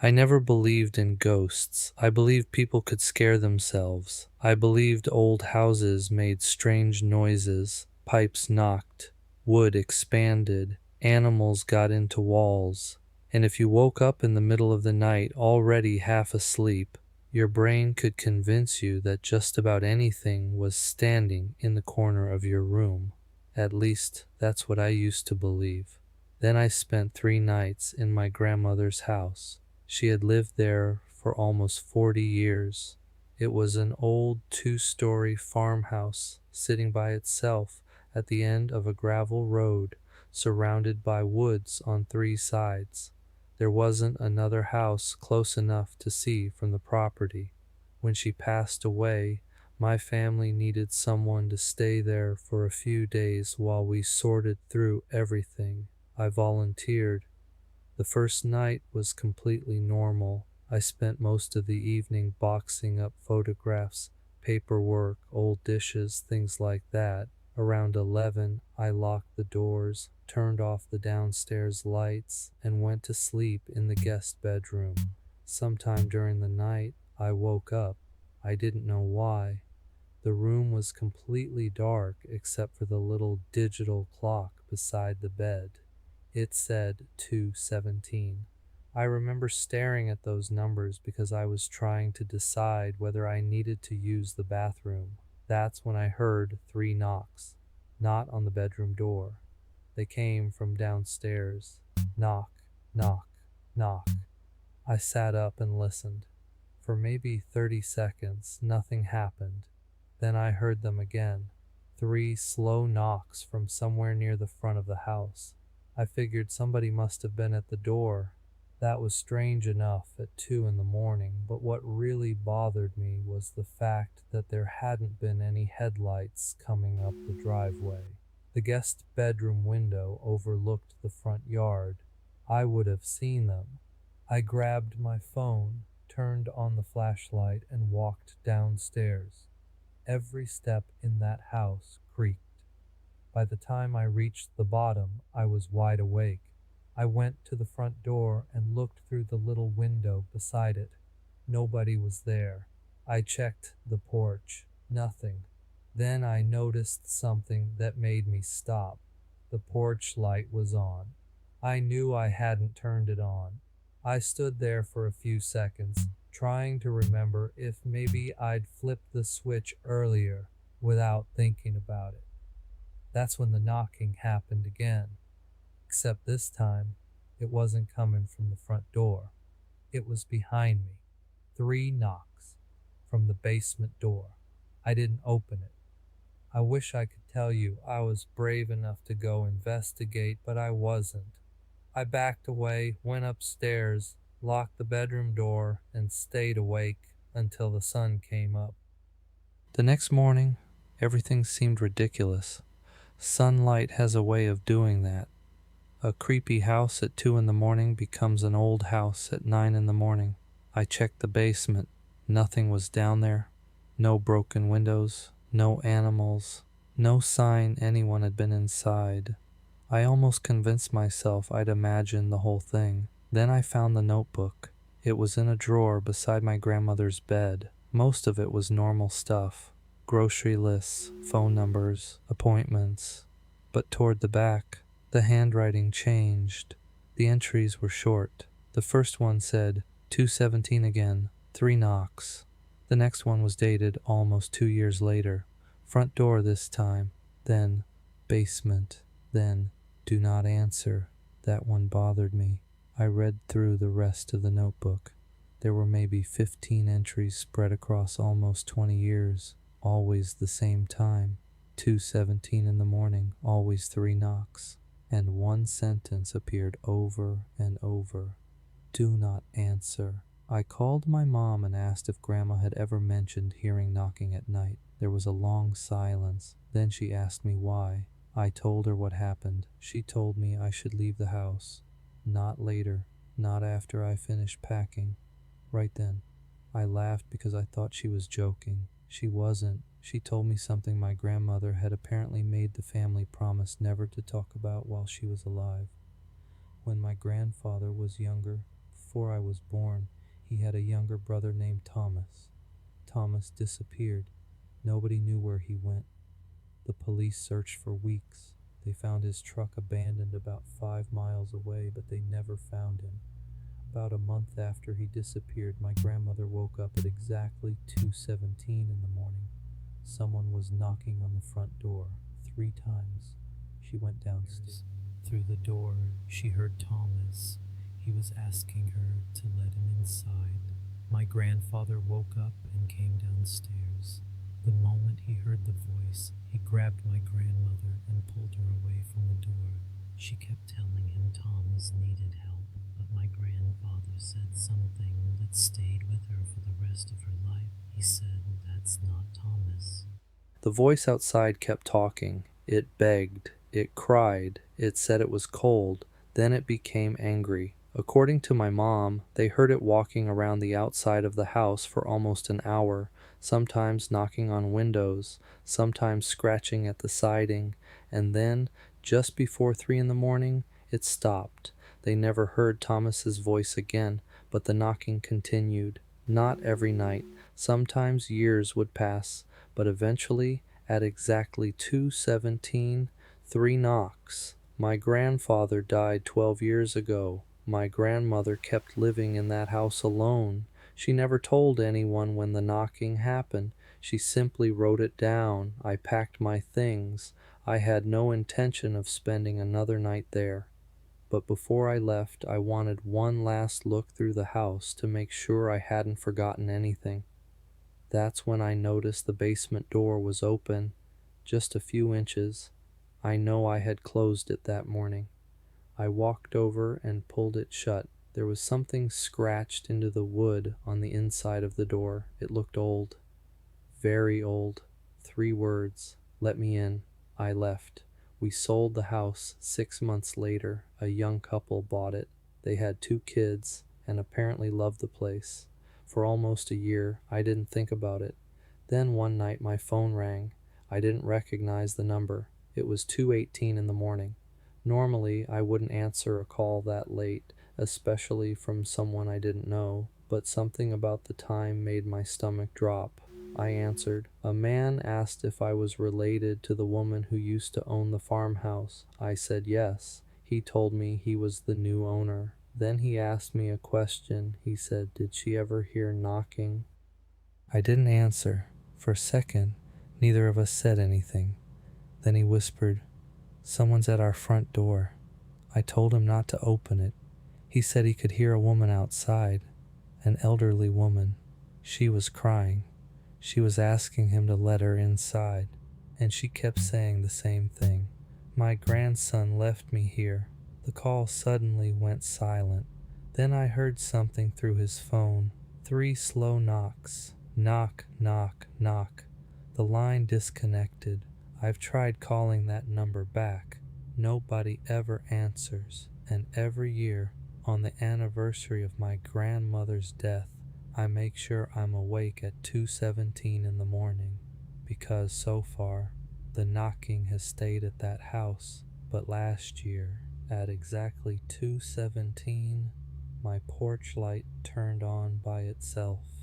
I never believed in ghosts. I believed people could scare themselves. I believed old houses made strange noises, pipes knocked, wood expanded, animals got into walls. And if you woke up in the middle of the night already half asleep, your brain could convince you that just about anything was standing in the corner of your room. At least, that's what I used to believe. Then I spent 3 nights in my grandmother's house. She had lived there for almost 40 years. It was an old 2-story farmhouse sitting by itself at the end of a gravel road surrounded by woods on 3 sides. There wasn't another house close enough to see from the property. When she passed away, my family needed someone to stay there for a few days while we sorted through everything. I volunteered. The first night was completely normal. I spent most of the evening boxing up photographs, paperwork, old dishes, things like that. Around 11, I locked the doors, turned off the downstairs lights, and went to sleep in the guest bedroom. Sometime during the night, I woke up. I didn't know why. The room was completely dark except for the little digital clock beside the bed. It said 2:17. I remember staring at those numbers because I was trying to decide whether I needed to use the bathroom. That's when I heard 3 knocks. Not on the bedroom door. They came from downstairs. Knock, knock, knock. I sat up and listened. For maybe 30 seconds, nothing happened. Then I heard them again. 3 slow knocks from somewhere near the front of the house. I figured somebody must have been at the door. That was strange enough at 2 in the morning, but what really bothered me was the fact that there hadn't been any headlights coming up the driveway. The guest bedroom window overlooked the front yard. I would have seen them. I grabbed my phone, turned on the flashlight, and walked downstairs. Every step in that house creaked. By the time I reached the bottom, I was wide awake. I went to the front door and looked through the little window beside it. Nobody was there. I checked the porch. Nothing. Then I noticed something that made me stop. The porch light was on. I knew I hadn't turned it on. I stood there for a few seconds, trying to remember if maybe I'd flipped the switch earlier without thinking about it. That's when the knocking happened again, except this time it wasn't coming from the front door. It was behind me. 3 knocks from the basement door. I didn't open it. I wish I could tell you I was brave enough to go investigate, but I wasn't. I backed away, went upstairs, locked the bedroom door, and stayed awake until the sun came up. The next morning, everything seemed ridiculous. Sunlight has a way of doing that. A creepy house at 2 in the morning becomes an old house at 9 in the morning. I checked the basement. Nothing was down there. No broken windows, no animals, no sign anyone had been inside. I almost convinced myself I'd imagined the whole thing. Then I found the notebook. It was in a drawer beside my grandmother's bed. Most of it was normal stuff. Grocery lists, phone numbers, appointments. But toward the back, the handwriting changed. The entries were short. The first one said, 2:17 again, 3 knocks. The next one was dated almost 2 years later. Front door this time, then basement, then do not answer. That one bothered me. I read through the rest of the notebook. There were maybe 15 entries spread across almost 20 years. Always the same time, 2:17 in the morning, always 3 knocks. And one sentence appeared over and over. Do not answer. I called my mom and asked if Grandma had ever mentioned hearing knocking at night. There was a long silence. Then she asked me why. I told her what happened. She told me I should leave the house. Not later. Not after I finished packing. Right then. I laughed because I thought she was joking. She wasn't. She told me something my grandmother had apparently made the family promise never to talk about while she was alive. When my grandfather was younger, before I was born, he had a younger brother named Thomas. Thomas disappeared. Nobody knew where he went. The police searched for weeks. They found his truck abandoned about 5 miles away, but they never found him. About a month after he disappeared, my grandmother woke up at exactly 2:17 in the morning. Someone was knocking on the front door 3 times. She went downstairs. Through the door, she heard Thomas. He was asking her to let him inside. My grandfather woke up and came downstairs. The moment he heard the voice, he grabbed my grandmother and pulled her away from the door. She kept telling him Thomas needed help, but my grandfather said something that stayed with her for the rest of her life. He said, "That's not Thomas." The voice outside kept talking. It begged, it cried, it said it was cold, then it became angry. According to my mom, they heard it walking around the outside of the house for almost an hour, sometimes knocking on windows, sometimes scratching at the siding, and then, just before 3 in the morning, it stopped. They never heard Thomas's voice again, but the knocking continued. Not every night. Sometimes years would pass, but eventually, at exactly 2:17, 3 knocks. My grandfather died 12 years ago. My grandmother kept living in that house alone. She never told anyone when the knocking happened. She simply wrote it down. I packed my things. I had no intention of spending another night there. But before I left, I wanted one last look through the house to make sure I hadn't forgotten anything. That's when I noticed the basement door was open, just a few inches. I know I had closed it that morning. I walked over and pulled it shut. There was something scratched into the wood on the inside of the door. It looked old. Very old. 3 words. Let me in. I left. We sold the house 6 months later. A young couple bought it. They had 2 kids and apparently loved the place. For almost a year, I didn't think about it. Then one night my phone rang. I didn't recognize the number. It was 2:18 in the morning. Normally, I wouldn't answer a call that late, especially from someone I didn't know, but something about the time made my stomach drop. I answered. A man asked if I was related to the woman who used to own the farmhouse. I said yes. He told me he was the new owner. Then he asked me a question. He said, "Did she ever hear knocking?" I didn't answer. For a second, neither of us said anything. Then he whispered, "Someone's at our front door." I told him not to open it. He said he could hear a woman outside, an elderly woman. She was crying. She was asking him to let her inside, and she kept saying the same thing. My grandson left me here. The call suddenly went silent. Then I heard something through his phone. 3 slow knocks. Knock, knock, knock. The line disconnected. I've tried calling that number back. Nobody ever answers. And every year, on the anniversary of my grandmother's death, I make sure I'm awake at 2:17 in the morning. Because so far, the knocking has stayed at that house. But last year, at exactly 2:17, my porch light turned on by itself.